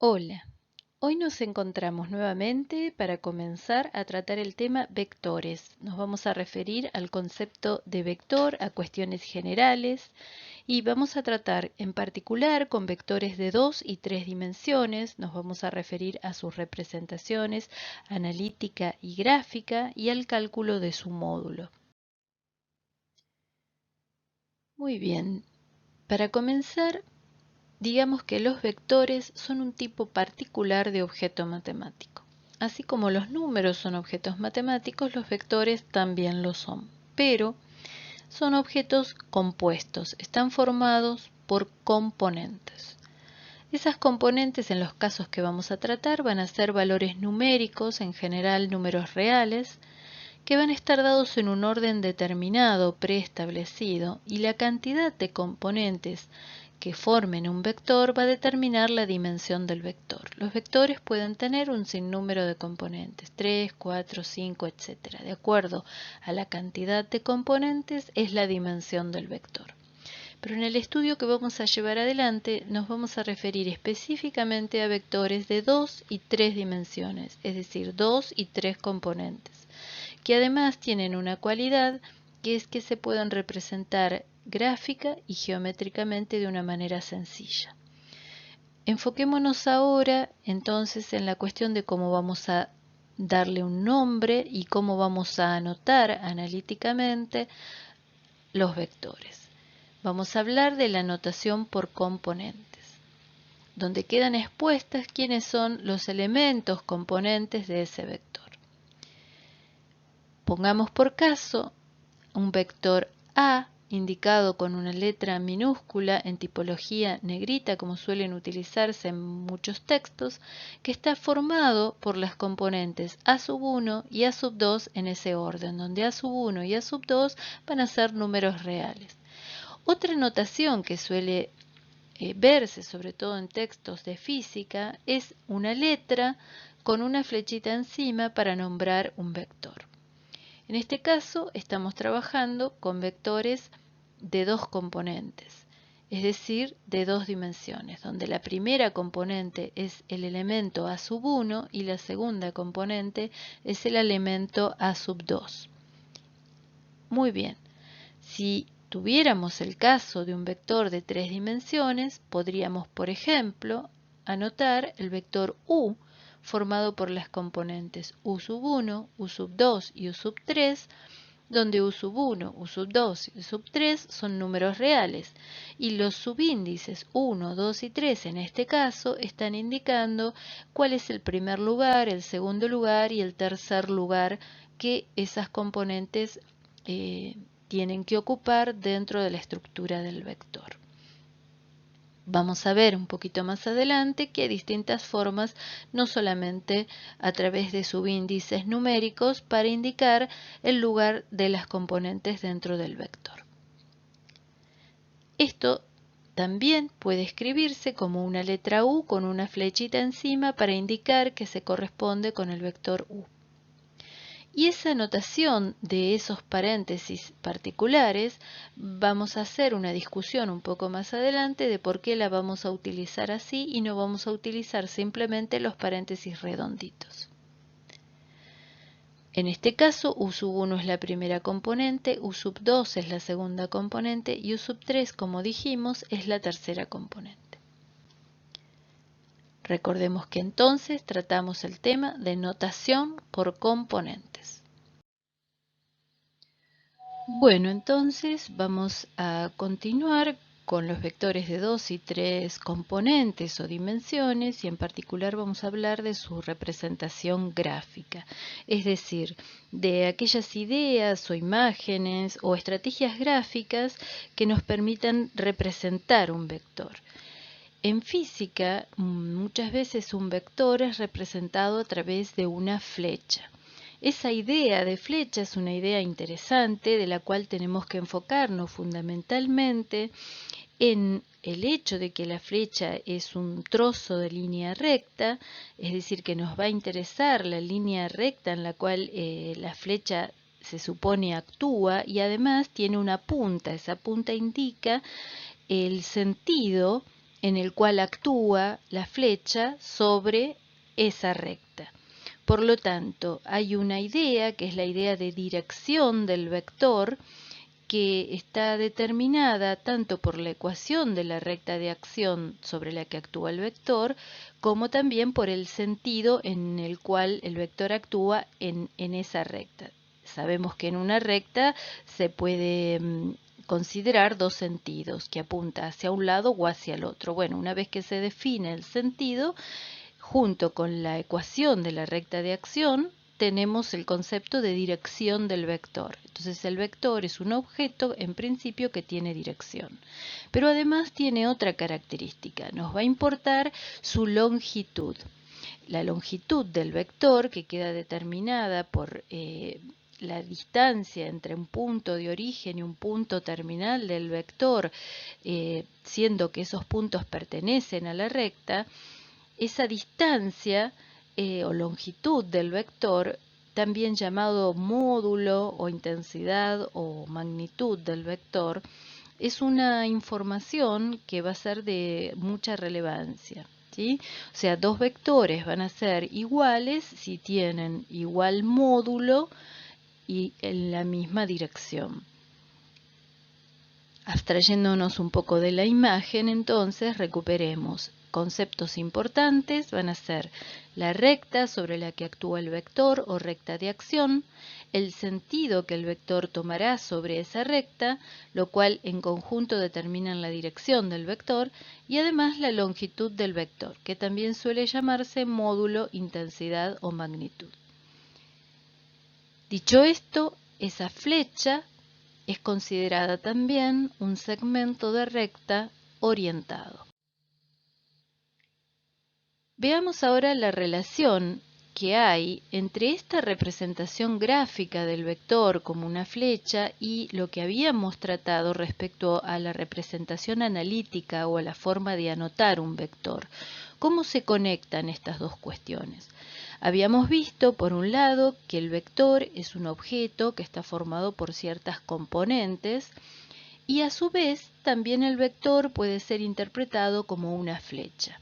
Hola, hoy nos encontramos nuevamente para comenzar a tratar el tema vectores. Nos vamos a referir al concepto de vector, a cuestiones generales y vamos a tratar en particular con vectores de 2 y 3 dimensiones. Nos vamos a referir a sus representaciones analítica y gráfica y al cálculo de su módulo. Muy bien, para comenzar, digamos que los vectores son un tipo particular de objeto matemático. Así como los números son objetos matemáticos, los vectores también lo son, pero son objetos compuestos, están formados por componentes. Esas componentes en los casos que vamos a tratar van a ser valores numéricos, en general números reales, que van a estar dados en un orden determinado, preestablecido, y la cantidad de componentes que formen un vector va a determinar la dimensión del vector. Los vectores pueden tener un sinnúmero de componentes, 3, 4, 5, etc. De acuerdo a la cantidad de componentes es la dimensión del vector. Pero en el estudio que vamos a llevar adelante nos vamos a referir específicamente a vectores de 2 y 3 dimensiones, es decir, 2 y 3 componentes, que además tienen una cualidad que es que se pueden representar gráfica y geométricamente de una manera sencilla. Enfoquémonos ahora entonces en la cuestión de cómo vamos a darle un nombre y cómo vamos a anotar analíticamente los vectores. Vamos a hablar de la notación por componentes, donde quedan expuestas quiénes son los elementos componentes de ese vector. Pongamos por caso un vector A indicado con una letra minúscula en tipología negrita, como suelen utilizarse en muchos textos, que está formado por las componentes A1 y A2 en ese orden, donde A1 y A2 van a ser números reales. Otra notación que suele verse sobre todo en textos de física es una letra con una flechita encima para nombrar un vector. En este caso estamos trabajando con vectores de dos componentes, es decir, de dos dimensiones, donde la primera componente es el elemento A1 y la segunda componente es el elemento A2. Muy bien, si tuviéramos el caso de un vector de tres dimensiones, podríamos, por ejemplo, anotar el vector U formado por las componentes U1, U2 y U3, donde U1, U2 y U3 son números reales y los subíndices 1, 2 y 3 en este caso están indicando cuál es el primer lugar, el segundo lugar y el tercer lugar que esas componentes tienen que ocupar dentro de la estructura del vector. Vamos a ver un poquito más adelante que hay distintas formas, no solamente a través de subíndices numéricos, para indicar el lugar de las componentes dentro del vector. Esto también puede escribirse como una letra U con una flechita encima para indicar que se corresponde con el vector U. Y esa notación de esos paréntesis particulares vamos a hacer una discusión un poco más adelante de por qué la vamos a utilizar así y no vamos a utilizar simplemente los paréntesis redonditos. En este caso, U1 es la primera componente, U2 es la segunda componente y U3, como dijimos, es la tercera componente. Recordemos que entonces tratamos el tema de notación por componentes. Bueno, entonces vamos a continuar con los vectores de 2 y 3 componentes o dimensiones y en particular vamos a hablar de su representación gráfica, es decir, de aquellas ideas o imágenes o estrategias gráficas que nos permitan representar un vector. En física, muchas veces un vector es representado a través de una flecha. Esa idea de flecha es una idea interesante de la cual tenemos que enfocarnos fundamentalmente en el hecho de que la flecha es un trozo de línea recta, es decir, que nos va a interesar la línea recta en la cual la flecha se supone actúa y además tiene una punta. Esa punta indica el sentido en el cual actúa la flecha sobre esa recta. Por lo tanto, hay una idea, que es la idea de dirección del vector, que está determinada tanto por la ecuación de la recta de acción sobre la que actúa el vector, como también por el sentido en el cual el vector actúa en esa recta. Sabemos que en una recta se puede considerar dos sentidos, que apunta hacia un lado o hacia el otro. Bueno, una vez que se define el sentido, junto con la ecuación de la recta de acción, tenemos el concepto de dirección del vector. Entonces el vector es un objeto en principio que tiene dirección. Pero además tiene otra característica. Nos va a importar su longitud. La longitud del vector, que queda determinada por la distancia entre un punto de origen y un punto terminal del vector, siendo que esos puntos pertenecen a la recta, esa distancia o longitud del vector, también llamado módulo o intensidad o magnitud del vector, es una información que va a ser de mucha relevancia, ¿sí? O sea, dos vectores van a ser iguales si tienen igual módulo y en la misma dirección. Abstrayéndonos un poco de la imagen, entonces recuperemos conceptos importantes. Van a ser la recta sobre la que actúa el vector o recta de acción, el sentido que el vector tomará sobre esa recta, lo cual en conjunto determinan la dirección del vector, y además la longitud del vector, que también suele llamarse módulo, intensidad o magnitud. Dicho esto, esa flecha es considerada también un segmento de recta orientado. Veamos ahora la relación que hay entre esta representación gráfica del vector como una flecha y lo que habíamos tratado respecto a la representación analítica o a la forma de anotar un vector. ¿Cómo se conectan estas dos cuestiones? Habíamos visto, por un lado, que el vector es un objeto que está formado por ciertas componentes y a su vez también el vector puede ser interpretado como una flecha.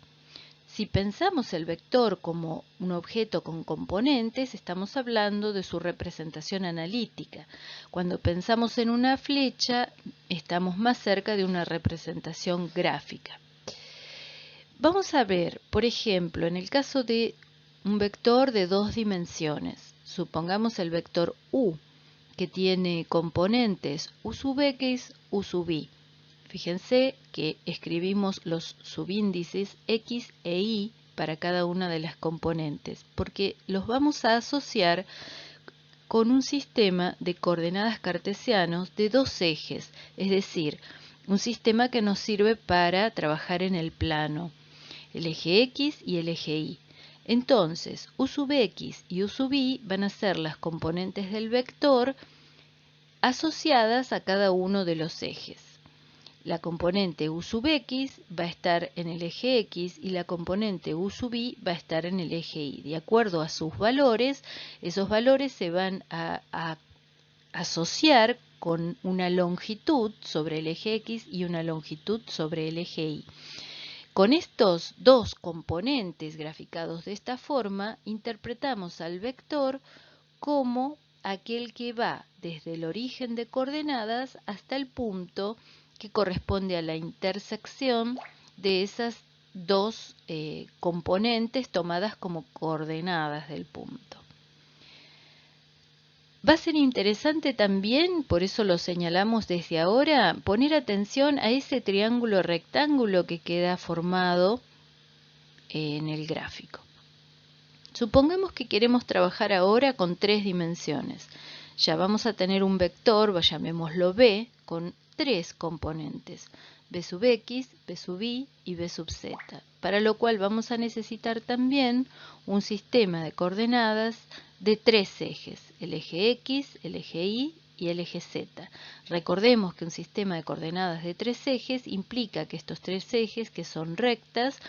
Si pensamos el vector como un objeto con componentes, estamos hablando de su representación analítica. Cuando pensamos en una flecha, estamos más cerca de una representación gráfica. Vamos a ver, por ejemplo, en el caso de un vector de dos dimensiones. Supongamos el vector u, que tiene componentes u sub x, u sub y. Fíjense que escribimos los subíndices x e y para cada una de las componentes, porque los vamos a asociar con un sistema de coordenadas cartesianos de dos ejes, es decir, un sistema que nos sirve para trabajar en el plano, el eje x y el eje y. Entonces, u sub x y u sub y van a ser las componentes del vector asociadas a cada uno de los ejes. La componente u sub x va a estar en el eje x y la componente u sub y va a estar en el eje y. De acuerdo a sus valores, esos valores se van a asociar con una longitud sobre el eje x y una longitud sobre el eje y. Con estos dos componentes graficados de esta forma, interpretamos al vector como aquel que va desde el origen de coordenadas hasta el punto que corresponde a la intersección de esas dos componentes tomadas como coordenadas del punto. Va a ser interesante también, por eso lo señalamos desde ahora, poner atención a ese triángulo rectángulo que queda formado en el gráfico. Supongamos que queremos trabajar ahora con tres dimensiones. Ya vamos a tener un vector, llamémoslo b, con tres componentes, b sub x, b sub y y b sub z, para lo cual vamos a necesitar también un sistema de coordenadas de tres ejes, el eje x, el eje y y el eje z. Recordemos que un sistema de coordenadas de tres ejes implica que estos tres ejes, que son rectas,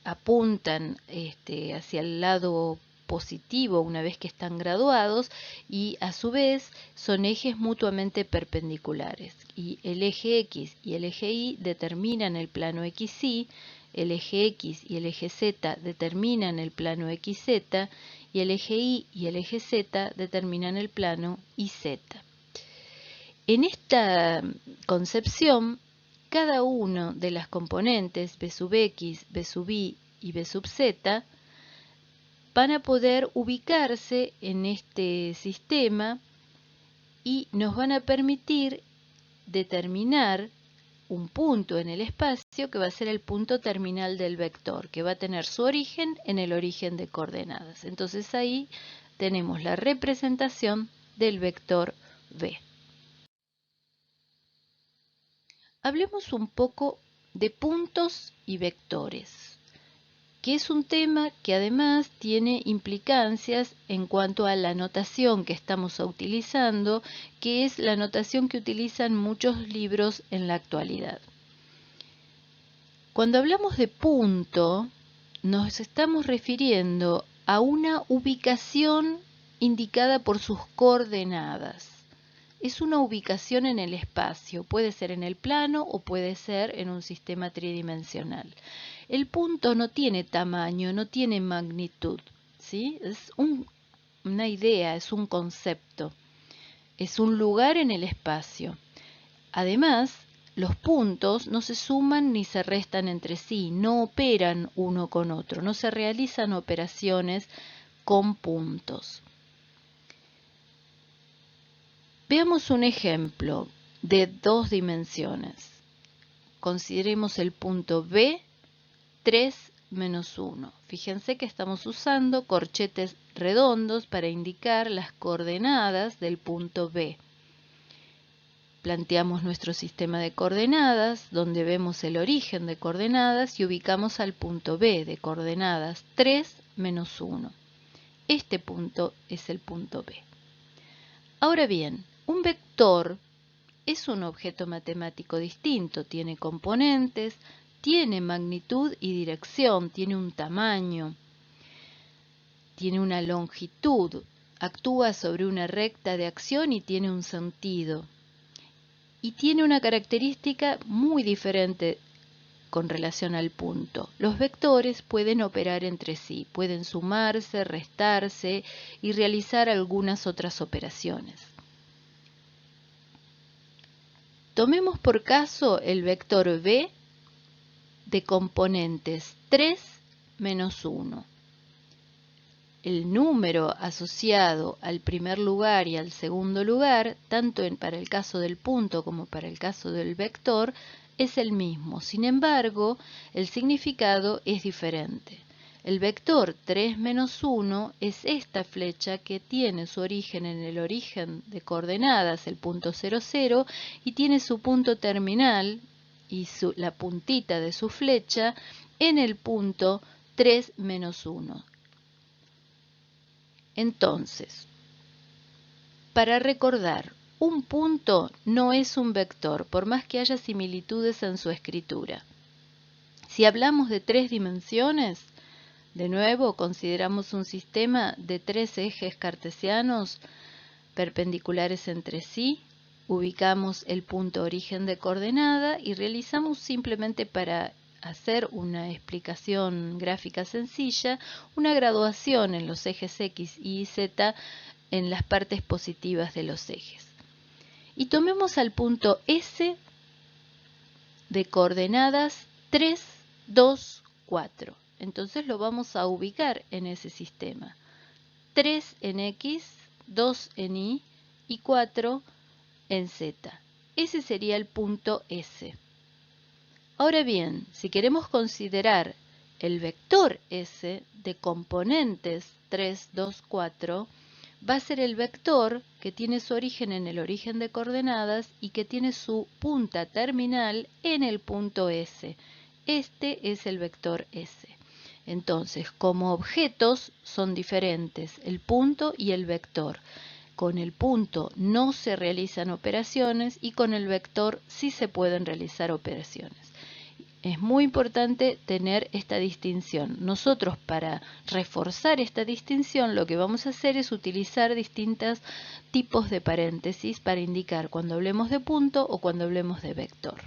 apuntan hacia el lado positivo una vez que están graduados y a su vez son ejes mutuamente perpendiculares. Y el eje X y el eje Y determinan el plano XY, el eje X y el eje Z determinan el plano XZ y el eje Y y el eje Z determinan el plano YZ. En esta concepción, cada uno de las componentes B sub X, B sub Y y B sub Z van a poder ubicarse en este sistema y nos van a permitir determinar un punto en el espacio que va a ser el punto terminal del vector, que va a tener su origen en el origen de coordenadas. Entonces ahí tenemos la representación del vector B. Hablemos un poco de puntos y vectores, que es un tema que además tiene implicancias en cuanto a la notación que estamos utilizando, que es la notación que utilizan muchos libros en la actualidad. Cuando hablamos de punto, nos estamos refiriendo a una ubicación indicada por sus coordenadas. Es una ubicación en el espacio, puede ser en el plano o puede ser en un sistema tridimensional. El punto no tiene tamaño, no tiene magnitud, ¿sí? Es una idea, es un concepto, es un lugar en el espacio. Además, los puntos no se suman ni se restan entre sí, no operan uno con otro, no se realizan operaciones con puntos. Veamos un ejemplo de 2 dimensiones. Consideremos el punto B, 3 menos 1. Fíjense que estamos usando corchetes redondos para indicar las coordenadas del punto B. Planteamos nuestro sistema de coordenadas, donde vemos el origen de coordenadas y ubicamos al punto B de coordenadas 3 menos 1. Este punto es el punto B. Ahora bien, un vector es un objeto matemático distinto, tiene componentes, tiene magnitud y dirección, tiene un tamaño, tiene una longitud, actúa sobre una recta de acción y tiene un sentido. Y tiene una característica muy diferente con relación al punto. Los vectores pueden operar entre sí, pueden sumarse, restarse y realizar algunas otras operaciones. Tomemos por caso el vector B de componentes 3 menos 1. El número asociado al primer lugar y al segundo lugar, tanto para el caso del punto como para el caso del vector, es el mismo. Sin embargo, el significado es diferente. El vector 3 menos 1 es esta flecha que tiene su origen en el origen de coordenadas, el punto 0, 0, y tiene su punto terminal y la puntita de su flecha en el punto 3 menos 1. Entonces, para recordar, un punto no es un vector, por más que haya similitudes en su escritura. Si hablamos de 3 dimensiones, de nuevo consideramos un sistema de 3 ejes cartesianos perpendiculares entre sí, ubicamos el punto origen de coordenada y realizamos simplemente para hacer una explicación gráfica sencilla, una graduación en los ejes X y Z en las partes positivas de los ejes. Y tomemos al punto S de coordenadas 3, 2, 4. Entonces lo vamos a ubicar en ese sistema. 3 en X, 2 en Y y 4 en Z. Ese sería el punto S. Ahora bien, si queremos considerar el vector S de componentes 3, 2, 4, va a ser el vector que tiene su origen en el origen de coordenadas y que tiene su punta terminal en el punto S. Este es el vector S. Entonces, como objetos son diferentes el punto y el vector. Con el punto no se realizan operaciones y con el vector sí se pueden realizar operaciones. Es muy importante tener esta distinción. Nosotros, para reforzar esta distinción, lo que vamos a hacer es utilizar distintos tipos de paréntesis para indicar cuando hablemos de punto o cuando hablemos de vector.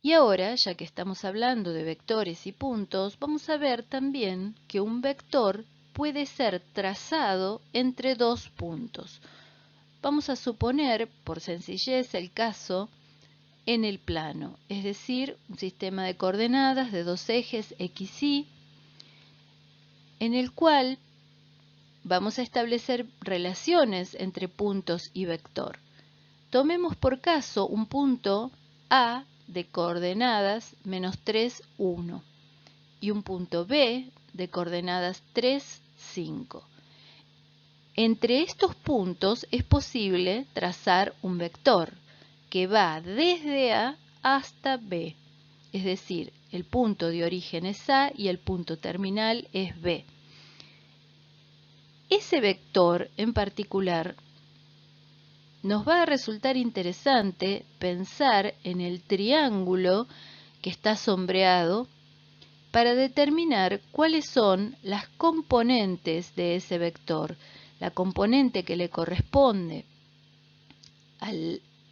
Y ahora, ya que estamos hablando de vectores y puntos, vamos a ver también que un vector puede ser trazado entre dos puntos. Vamos a suponer, por sencillez, el caso en el plano, es decir, un sistema de coordenadas de dos ejes X, Y, en el cual vamos a establecer relaciones entre puntos y vector. Tomemos por caso un punto A de coordenadas -3, 1 y un punto B de coordenadas 3, 5. Entre estos puntos es posible trazar un vector que va desde A hasta B, es decir, el punto de origen es A y el punto terminal es B. Ese vector en particular nos va a resultar interesante pensar en el triángulo que está sombreado para determinar cuáles son las componentes de ese vector, la componente que le corresponde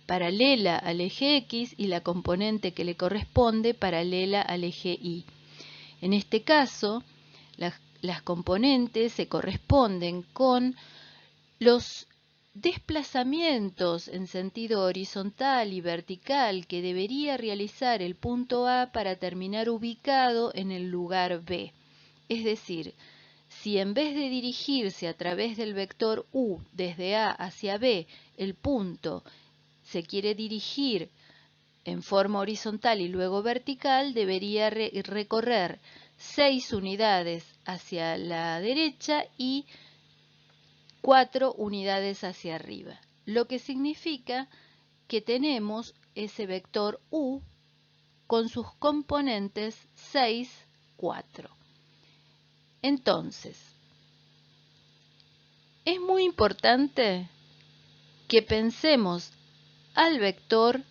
paralela al eje X y la componente que le corresponde paralela al eje Y. En este caso, las componentes se corresponden con los desplazamientos en sentido horizontal y vertical que debería realizar el punto A para terminar ubicado en el lugar B. Es decir, si en vez de dirigirse a través del vector U desde A hacia B, el punto se quiere dirigir en forma horizontal y luego vertical, debería recorrer 6 unidades hacia la derecha y 4 unidades hacia arriba, lo que significa que tenemos ese vector U con sus componentes 6, 4. Entonces, es muy importante que pensemos al vector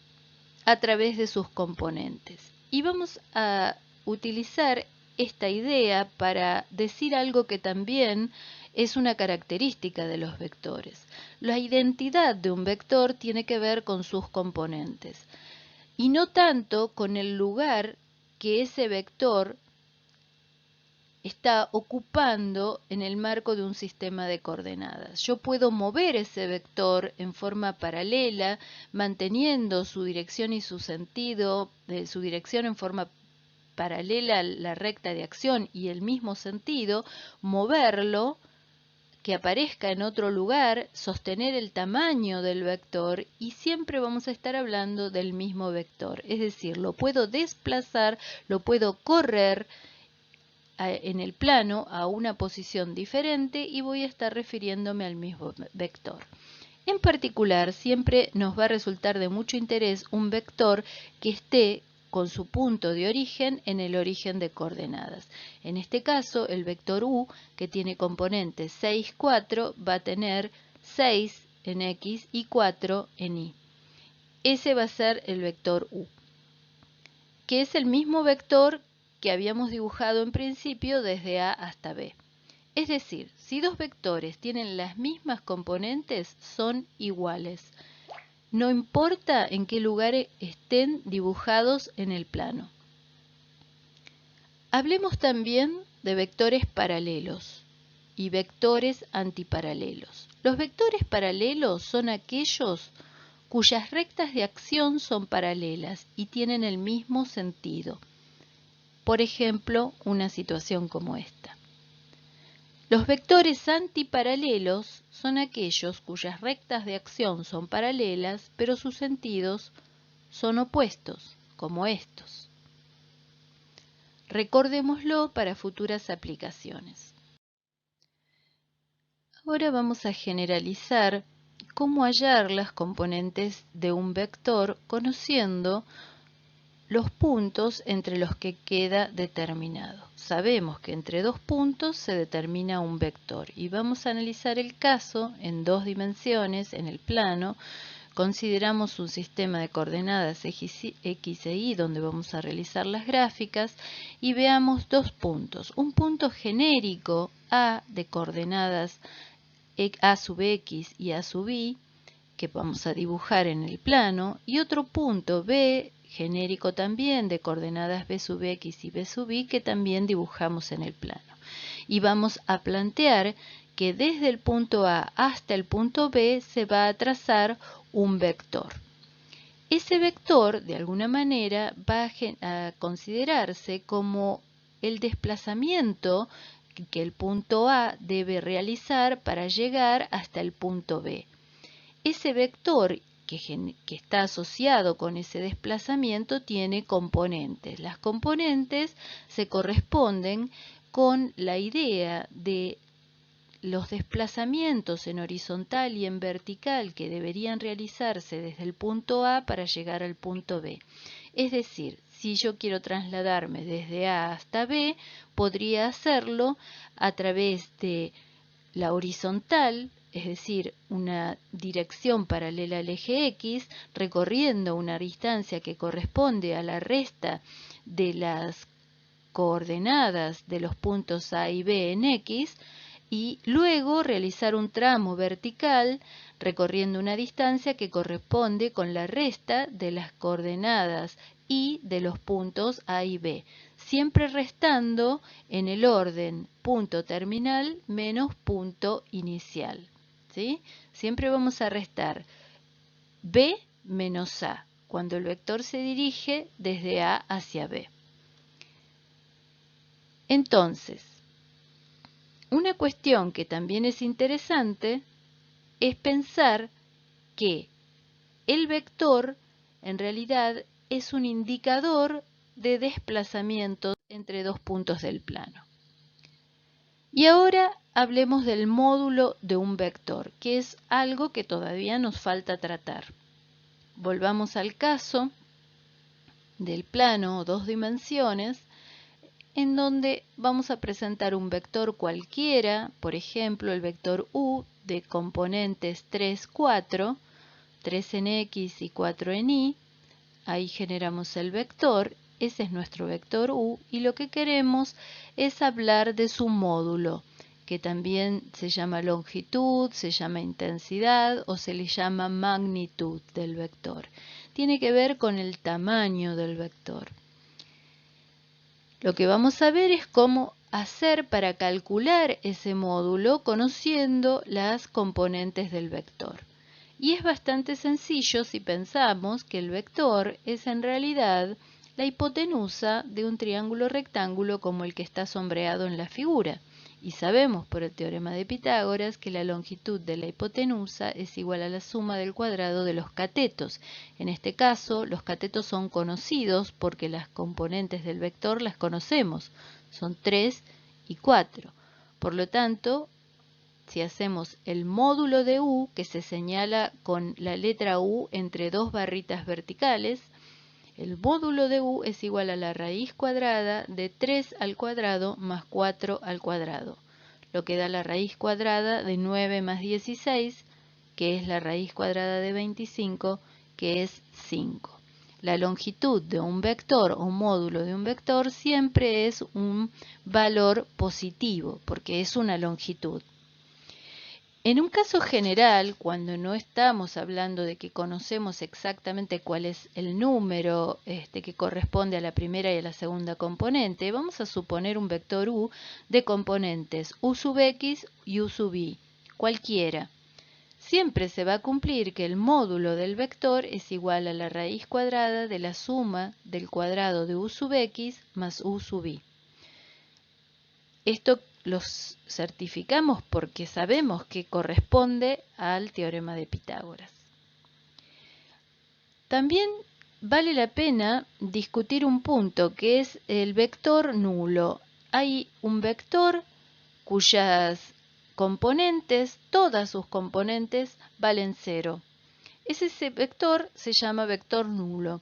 a través de sus componentes. Y vamos a utilizar esta idea para decir algo que también es una característica de los vectores. La identidad de un vector tiene que ver con sus componentes y no tanto con el lugar que ese vector está ocupando en el marco de un sistema de coordenadas. Yo puedo mover ese vector en forma paralela, manteniendo su dirección y su sentido, su dirección en forma paralela a la recta de acción y el mismo sentido, moverlo, que aparezca en otro lugar, sostener el tamaño del vector y siempre vamos a estar hablando del mismo vector. Es decir, lo puedo desplazar, lo puedo correr en el plano a una posición diferente y voy a estar refiriéndome al mismo vector. En particular, siempre nos va a resultar de mucho interés un vector que esté con su punto de origen en el origen de coordenadas. En este caso, el vector U, que tiene componentes 6, 4, va a tener 6 en X y 4 en Y. Ese va a ser el vector U, que es el mismo vector que habíamos dibujado en principio desde A hasta B. Es decir, si dos vectores tienen las mismas componentes, son iguales. No importa en qué lugar estén dibujados en el plano. Hablemos también de vectores paralelos y vectores antiparalelos. Los vectores paralelos son aquellos cuyas rectas de acción son paralelas y tienen el mismo sentido. Por ejemplo, una situación como esta. Los vectores antiparalelos son aquellos cuyas rectas de acción son paralelas, pero sus sentidos son opuestos, como estos. Recordémoslo para futuras aplicaciones. Ahora vamos a generalizar cómo hallar las componentes de un vector conociendo los puntos entre los que queda determinado. Sabemos que entre dos puntos se determina un vector y vamos a analizar el caso en dos dimensiones en el plano Consideramos un sistema de coordenadas X e Y donde vamos a realizar las gráficas y veamos dos puntos. Un punto genérico A de coordenadas A sub X y A sub Y que vamos a dibujar en el plano y otro punto B genérico también de coordenadas B sub X y B sub Y que también dibujamos en el plano. Y vamos a plantear que desde el punto A hasta el punto B se va a trazar un vector. Ese vector, de alguna manera, va a considerarse como el desplazamiento que el punto A debe realizar para llegar hasta el punto B. Ese vector que está asociado con ese desplazamiento tiene componentes. Las componentes se corresponden con la idea de los desplazamientos en horizontal y en vertical que deberían realizarse desde el punto A para llegar al punto B. Es decir, si yo quiero trasladarme desde A hasta B, podría hacerlo a través de la horizontal, es decir, una dirección paralela al eje X, recorriendo una distancia que corresponde a la resta de las coordenadas de los puntos A y B en X, y luego realizar un tramo vertical recorriendo una distancia que corresponde con la resta de las coordenadas Y de los puntos A y B, siempre restando en el orden punto terminal menos punto inicial. ¿Sí? Siempre vamos a restar B menos A cuando el vector se dirige desde A hacia B. Entonces, una cuestión que también es interesante es pensar que el vector en realidad es un indicador de desplazamiento entre dos puntos del plano. Y ahora hablemos del módulo de un vector, que es algo que todavía nos falta tratar. Volvamos al caso del plano o dos dimensiones, en donde vamos a presentar un vector cualquiera, por ejemplo el vector U de componentes 3, 4, 3 en X y 4 en Y. Ahí generamos el vector, ese es nuestro vector U, y lo que queremos es hablar de su módulo, que también se llama longitud, se llama intensidad o se le llama magnitud del vector. Tiene que ver con el tamaño del vector. Lo que vamos a ver es cómo hacer para calcular ese módulo conociendo las componentes del vector. Y es bastante sencillo si pensamos que el vector es en realidad la hipotenusa de un triángulo rectángulo como el que está sombreado en la figura. Y sabemos por el teorema de Pitágoras que la longitud de la hipotenusa es igual a la suma del cuadrado de los catetos. En este caso, los catetos son conocidos porque las componentes del vector las conocemos. Son 3 y 4. Por lo tanto, si hacemos el módulo de U, que se señala con la letra U entre dos barritas verticales, el módulo de U es igual a la raíz cuadrada de 3 al cuadrado más 4 al cuadrado, lo que da la raíz cuadrada de 9 más 16, que es la raíz cuadrada de 25, que es 5. La longitud de un vector o módulo de un vector siempre es un valor positivo, porque es una longitud. En un caso general, cuando no estamos hablando de que conocemos exactamente cuál es el número que corresponde a la primera y a la segunda componente, vamos a suponer un vector U de componentes U sub X y U sub Y, cualquiera. Siempre se va a cumplir que el módulo del vector es igual a la raíz cuadrada de la suma del cuadrado de U sub X más U sub Y. Esto los certificamos porque sabemos que corresponde al teorema de Pitágoras. También vale la pena discutir un punto que es el vector nulo. Hay un vector cuyas componentes, todas sus componentes, valen 0. Ese vector se llama vector nulo.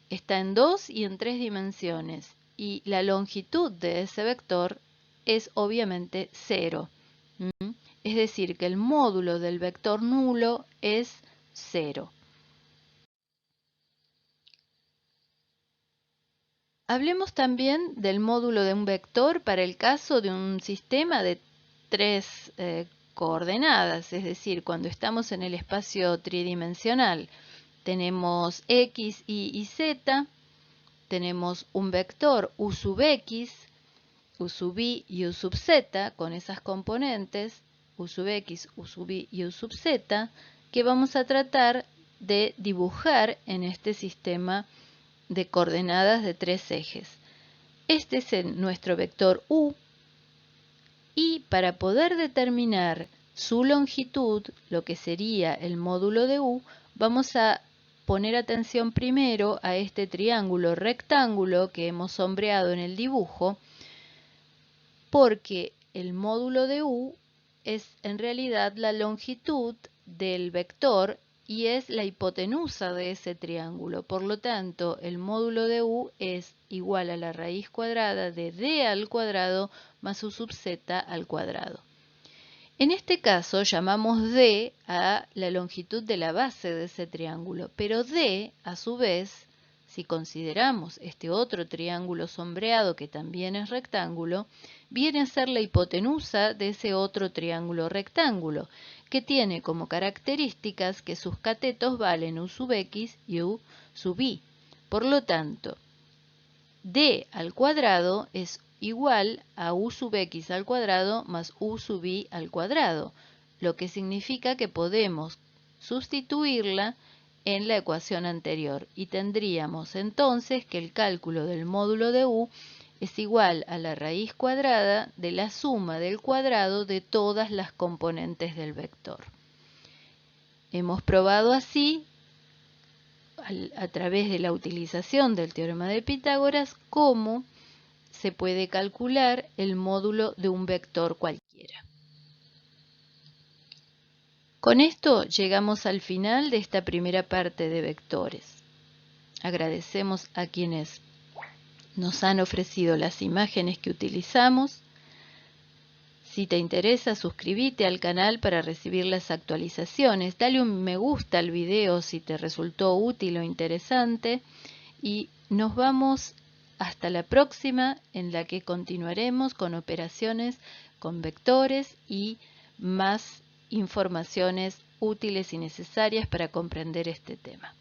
Está en 2 y en 3 dimensiones y la longitud de ese vector es obviamente 0. Es decir, que el módulo del vector nulo es 0. Hablemos también del módulo de un vector para el caso de un sistema de 3 coordenadas, es decir, cuando estamos en el espacio tridimensional. Tenemos x, y y z, tenemos un vector u sub x, u sub y y u sub z, con esas componentes, u sub x, u sub y y u sub z, que vamos a tratar de dibujar en este sistema de coordenadas de 3 ejes. Este es nuestro vector u, y para poder determinar su longitud, lo que sería el módulo de u, vamos a poner atención primero a este triángulo rectángulo que hemos sombreado en el dibujo, porque el módulo de u es en realidad la longitud del vector y es la hipotenusa de ese triángulo. Por lo tanto, el módulo de u es igual a la raíz cuadrada de d al cuadrado más u sub z al cuadrado. En este caso llamamos d a la longitud de la base de ese triángulo, pero d, a su vez, si consideramos este otro triángulo sombreado que también es rectángulo, viene a ser la hipotenusa de ese otro triángulo rectángulo, que tiene como características que sus catetos valen u sub x y u sub y. Por lo tanto, d al cuadrado es igual a u sub x al cuadrado más u sub y al cuadrado, lo que significa que podemos sustituirla en la ecuación anterior y tendríamos entonces que el cálculo del módulo de u es igual a la raíz cuadrada de la suma del cuadrado de todas las componentes del vector. Hemos probado así, a través de la utilización del teorema de Pitágoras, cómo se puede calcular el módulo de un vector cualquiera. Con esto llegamos al final de esta primera parte de vectores. Agradecemos a quienes nos han ofrecido las imágenes que utilizamos. Si te interesa, suscríbete al canal para recibir las actualizaciones. Dale un me gusta al video si te resultó útil o interesante. Y nos vamos hasta la próxima, en la que continuaremos con operaciones con vectores y más informaciones útiles y necesarias para comprender este tema.